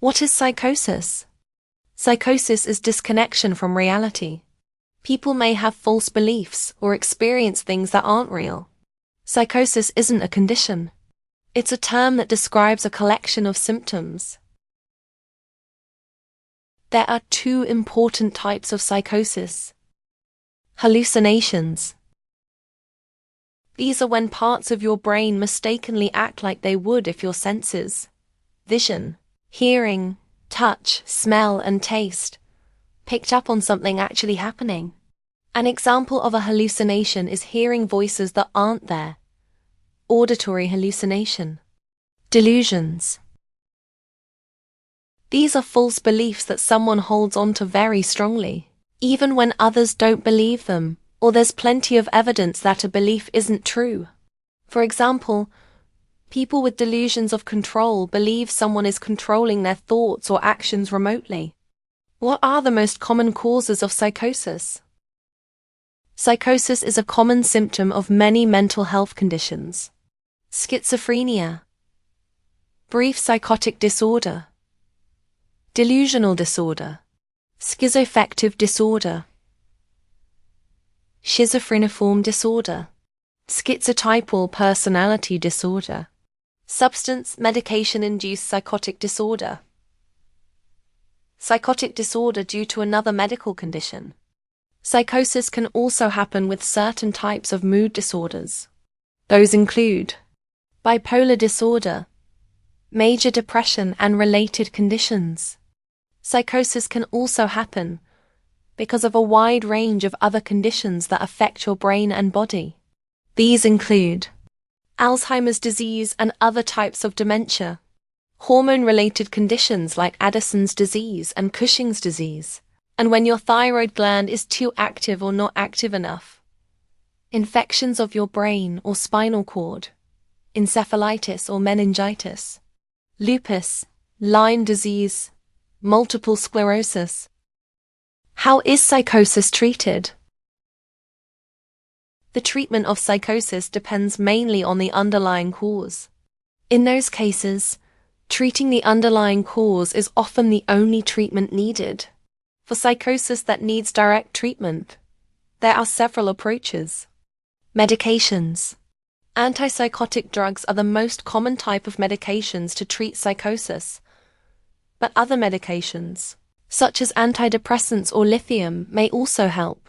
What is psychosis? Psychosis is disconnection from reality. People may have false beliefs or experience things that aren't real. Psychosis isn't a condition. It's a term that describes a collection of symptoms. There are two important types of psychosis. Hallucinations. These are when parts of your brain mistakenly act like they would if your senses, vision, hearing, touch, smell, and taste, picked up on something actually happening. An example of a hallucination is hearing voices that aren't there. Auditory hallucination. Delusions. These are false beliefs that someone holds on to very strongly, even when others don't believe them, or there's plenty of evidence that a belief isn't true. For example, people with delusions of control believe someone is controlling their thoughts or actions remotely. What are the most common causes of psychosis? Psychosis is a common symptom of many mental health conditions. Schizophrenia, brief psychotic disorder, delusional disorder, schizoaffective disorder, schizophreniform disorder, schizotypal personality disorder, substance medication-induced psychotic disorder, psychotic disorder due to another medical condition. Psychosis can also happen with certain types of mood disorders. Those include bipolar disorder, major depression and related conditions. Psychosis can also happen because of a wide range of other conditions that affect your brain and body. These include Alzheimer's disease and other types of dementia, hormone-related conditions like Addison's disease and Cushing's disease, and when your thyroid gland is too active or not active enough, infections of your brain or spinal cord, encephalitis or meningitis, lupus, Lyme disease, multiple sclerosis. How is psychosis treated? The treatment of psychosis depends mainly on the underlying cause. In those cases, treating the underlying cause is often the only treatment needed. For psychosis that needs direct treatment, there are several approaches. Medications. Antipsychotic drugs are the most common type of medications to treat psychosis, but other medications, such as antidepressants or lithium, may also help.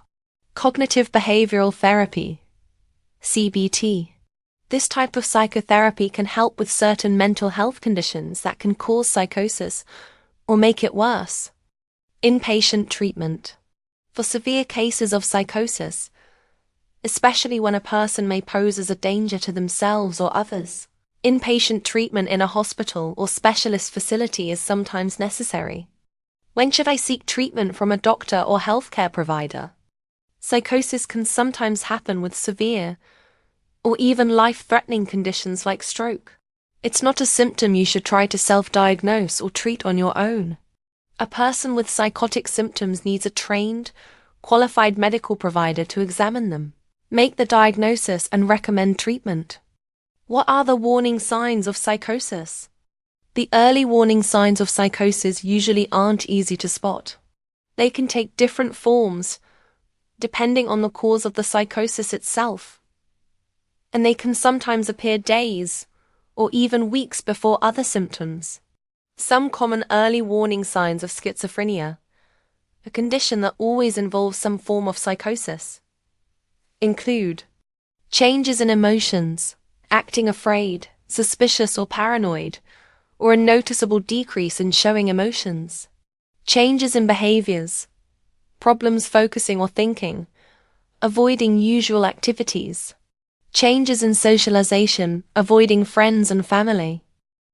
Cognitive behavioral therapy, CBT. This type of psychotherapy can help with certain mental health conditions that can cause psychosis or make it worse. Inpatient treatment. For severe cases of psychosis, especially when a person may pose as a danger to themselves or others, inpatient treatment in a hospital or specialist facility is sometimes necessary. When should I seek treatment from a doctor or healthcare provider? Psychosis can sometimes happen with severe or even life-threatening conditions like stroke. It's not a symptom you should try to self-diagnose or treat on your own. A person with psychotic symptoms needs a trained, qualified medical provider to examine them, make the diagnosis and recommend treatment. What are the warning signs of psychosis? The early warning signs of psychosis usually aren't easy to spot. They can take different forms, depending on the cause of the psychosis itself, and they can sometimes appear days or even weeks before other symptoms. Some common early warning signs of schizophrenia, a condition that always involves some form of psychosis, include changes in emotions, acting afraid, suspicious or paranoid, or a noticeable decrease in showing emotions, changes in behaviors, problems focusing or thinking, avoiding usual activities, changes in socialization, avoiding friends and family,